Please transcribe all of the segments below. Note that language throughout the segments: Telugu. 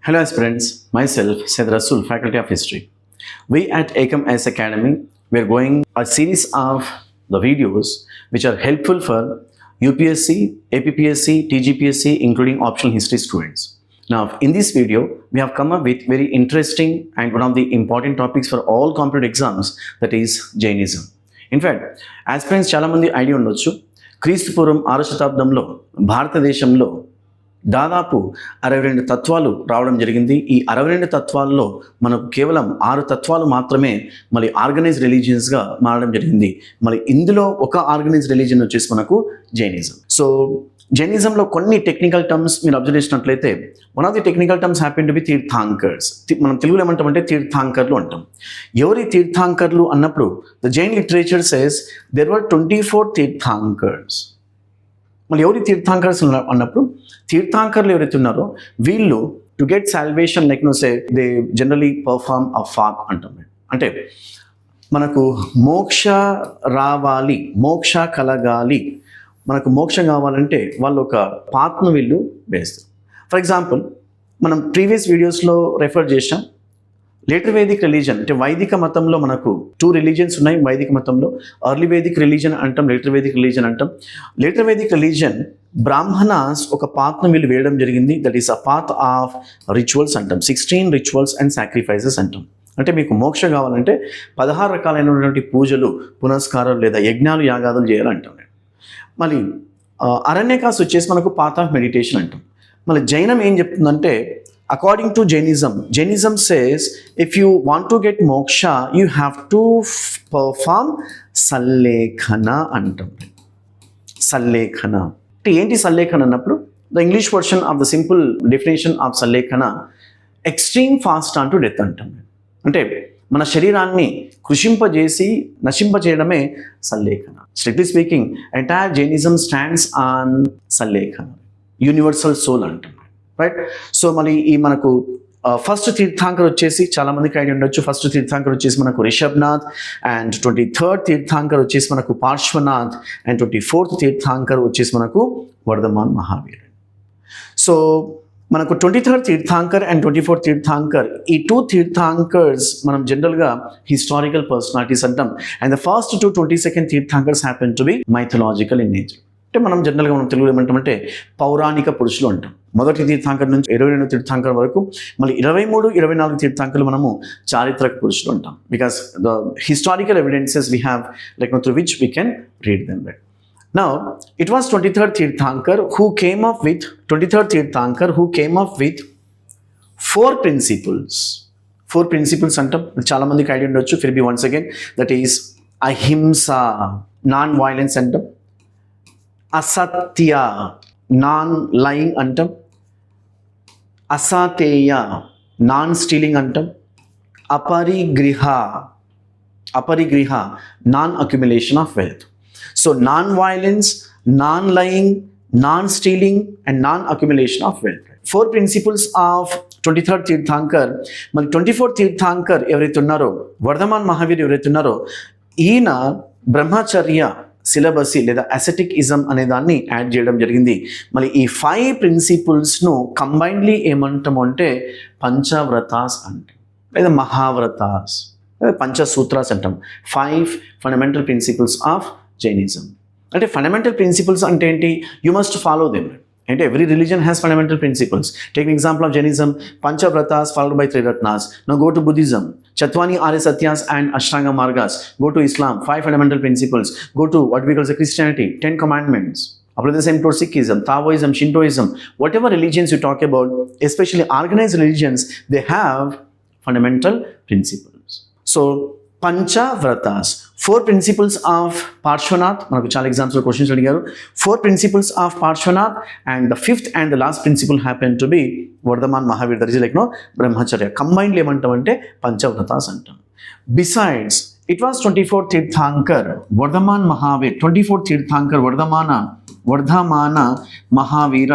Hello aspirants, myself Said Rasul, Faculty of History. We at Ekam S Academy, we are going a series of the videos which are helpful for UPSC, APPSC, TGPSC, including optional history students. Now, in this video, we have come up with very interesting and one of the important topics for all competitive exams, that is Jainism. In fact, aspirants చాలా మంది ఐడియా ఉండొచ్చు, క్రీస్తు పూర్వం 6వ శతాబ్దంలో భారతదేశంలో దాదాపు 62 తత్వాలు రావడం జరిగింది. ఈ 62 తత్వాల్లో మనకు కేవలం 6 తత్వాలు మాత్రమే మళ్ళీ ఆర్గనైజ్ రిలీజియన్స్గా మారడం జరిగింది. మళ్ళీ ఇందులో ఒక ఆర్గనైజ్ రిలీజియన్ వచ్చేసి మనకు జైనిజం. సో జైనిజంలో కొన్ని టెక్నికల్ టర్మ్స్ మీరు అబ్జర్వ్ చేసినట్లయితే one of the technical terms happen to be Tirthankars. మనం తెలుగులో ఏమంటామంటే తీర్థాంకర్లు అంటాం. ఎవరి తీర్థాంకర్లు అన్నప్పుడు the Jain literature says there were 24 Tirthankars. మళ్ళీ ఎవరి తీర్థాంకర్స్ అన్నప్పుడు తీర్థాంకర్లు ఎవరైతే ఉన్నారో వీళ్ళు to get salvation like no say they generally perform a fast అంటాం. అంటే మనకు మోక్ష రావాలి, మోక్ష కలగాలి, మనకు మోక్షం కావాలంటే వాళ్ళు ఒక పాత్ను వీళ్ళు వేస్తారు. ఫర్ ఎగ్జాంపుల్ మనం ప్రీవియస్ వీడియోస్లో రెఫర్ చేసాం లేటర్ వేదిక్ రిలీజన్, అంటే వైదిక మతంలో మనకు 2 రిలీజన్స్ ఉన్నాయి. వైదిక మతంలో ఎర్లీ వేదిక్ రిలీజన్ అంటాం, లేటర్ వేదిక్ రిలీజన్ అంటాం. లేటర్ వేదిక్ రిలీజన్ బ్రాహ్మణాస్ ఒక పాత్ను వీళ్ళు వేయడం జరిగింది. That is a path of rituals అంటాం. 16 రిచువల్స్ అండ్ సాక్రిఫైసెస్ అంటాం. అంటే మీకు మోక్షం కావాలంటే 16 రకాలైనటువంటి పూజలు, పునస్కారాలు లేదా యజ్ఞాలు, యాగాదులు చేయాలంటాం. మళ్ళీ అరణ్యకాస్ వచ్చేసి మనకు పాత్ ఆఫ్ మెడిటేషన్ అంటాం. మళ్ళీ జైనం ఏం చెప్తుందంటే according to Jainism says if you want to get moksha you have to perform sallekhana అంటాం. సల్లేఖన అంటే ఏంటి? సల్లేఖన అన్నప్పుడు the English version of the simple definition of sallekhana extreme fast on to death అంటాం. అంటే మన శరీరాన్ని కృషింపజేసి నశింపజేయడమే sallekhana. Strictly speaking entire Jainism stands on sallekhana, universal soul అంటాం. రైట్. సో మళ్ళీ ఈ మనకు ఫస్ట్ తీర్థాంకర్ వచ్చేసి చాలా మందికి ఐడియా ఉండొచ్చు. ఫస్ట్ తీర్థాంకర్ వచ్చేసి మనకు రిషభనాథ్, అండ్ 23rd తీర్థాంకర్ వచ్చేసి మనకు పార్శ్వనాథ్, అండ్ 24th తీర్థాంకర్ వచ్చేసి మనకు వర్ధమాన్ మహావీర్. సో మనకు 23rd తీర్థాంకర్ అండ్ 24th తీర్థాంకర్, ఈ 2 తీర్థాంకర్స్ మనం జనరల్గా హిస్టారికల్ పర్సనాలిటీస్ అంటాం. And the first 2 22nd Tirthankars happen to be mythological in nature. అంటే మనం జనరల్గా మనం తెలుగులో ఏమంటామంటే పౌరాణిక పురుషులు అంటాం. మొదటి తీర్థాంకర్ నుంచి 22వ తీర్థాంకర్ వరకు, మళ్ళీ 23, 24 తీర్థాంకర్లు మనము చారిత్రక పురుషులు అంటాం. Because the historical evidences we have like through which we can read them. Right. Now, it was 23rd Tirthankar who came up with 4 principles. 4 principles అంటాం. చాలా మందికి ఐడియా ఉండొచ్చు. ఫిర్ బి once again that is ahimsa, non violence అంటాం. అసత్య, నాన్ లయింగ్ అంటాం. అసాతేయ, నాన్ స్టీలింగ్ అంటాం. Aparigraha, non accumulation of wealth. So non-violence, non-lying, non-stealing and non-accumulation of wealth. 4 principles of 23rd తీర్థాంకర్. మళ్ళీ 24th తీర్థాంకర్ ఎవరైతే ఉన్నారో, వర్ధమాన్ మహావీర్ ఎవరైతే ఉన్నారో, ఈయన బ్రహ్మచర్య సిలబసి లేదా అసెటిక్ ఇజం అనే దాన్ని యాడ్ చేయడం జరిగింది. మళ్ళీ ఈ 5 ప్రిన్సిపుల్స్ను కంబైన్డ్లీ ఏమంటాము అంటే పంచవ్రతాస్ అంటాం, లేదా మహావ్రతాస్, లేదా పంచసూత్రాస్ అంటాం. 5 ఫండమెంటల్ ప్రిన్సిపల్స్ ఆఫ్ జైనిజం. అంటే ఫండమెంటల్ ప్రిన్సిపల్స్ అంటే ఏంటి? You must follow them. అంటే every religion has fundamental principles. Take an example of Jainism, panchavratas followed by 3 ratnas. Now go to Buddhism, chatvari arya satyas and ashtanga margas. Go to Islam, 5 fundamental principles. Go to what we call as Christianity, 10 commandments. Apply the same to Sikhism, Taoism, Shintoism, whatever religions you talk about, especially organized religions, they have fundamental principles. So panchavratas, 4 principles of Parshvanath. మనకు చాలా ఎగ్జామ్స్లో క్వశ్చన్స్ అడిగారు. 4 principles of Parshvanath, and the 5th and the last principle happen to be Vardhaman Mahavir. That is like no brahmacharya. Combined ఏమంటామంటే పంచవ్రతాస్ అంటాం. Besides it was 24th Tirthankar Vardhaman Mahavir, 24th Tirthankar Vardhamana Mahavira.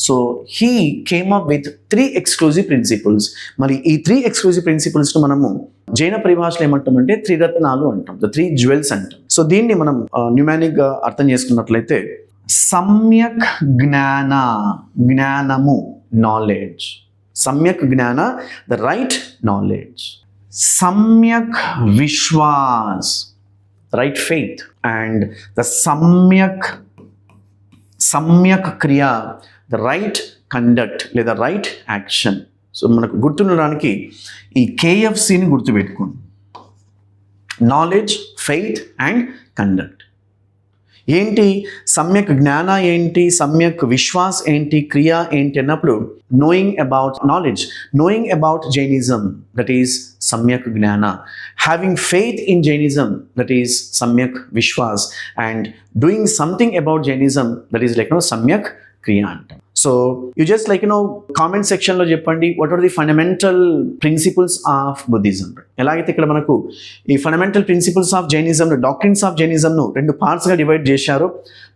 So he came up with 3 exclusive principles. మరి ఈ 3 exclusive principles మనము జైన పరిభాషలో ఏమంటామంటే 3 రత్నాలు అంటాం, ద 3 jewels అంటాం. సో దీన్ని మనం న్యూమానిక్గా అర్థం చేసుకున్నట్లయితే సమ్యక్ జ్ఞానము, నాలెడ్జ్. సమ్యక్ జ్ఞాన, the right knowledge. Samyak vishwas, right faith. And the samyak kriya, the right conduct లేదా రైట్ యాక్షన్. సో మనకు గుర్తుండడానికి ఈ KFCని గుర్తుపెట్టుకోండి. Knowledge, faith and conduct. ఏంటి సమ్యక్ జ్ఞాన ఏంటి, సమ్యక్ విశ్వాస్ ఏంటి, క్రియ ఏంటి అన్నప్పుడు knowing about knowledge, knowing about Jainism, that is samyak jnana. Having faith in Jainism, that is samyak vishwas. And doing something about Jainism, that is like samyak kriya అంటాం. So you just like comment సెక్షన్లో చెప్పండి what are the fundamental principles of Buddhism. ఎలాగైతే ఇక్కడ మనకు ఈ ఫండమెంటల్ ప్రిన్సిపల్స్ ఆఫ్ జైనిజంను, డాక్ట్రిన్స్ ఆఫ్ జైనిజంను 2 పార్ట్స్గా డివైడ్ చేశారు.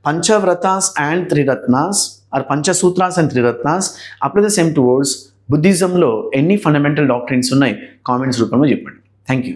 Panchavratas and triratnas or panchasutras and triratnas. Apply the same towards బుద్ధిజంలో ఎన్ని ఫండమెంటల్ డాక్ట్రిన్స్ ఉన్నాయి కామెంట్స్ రూపంలో చెప్పండి. Thank you.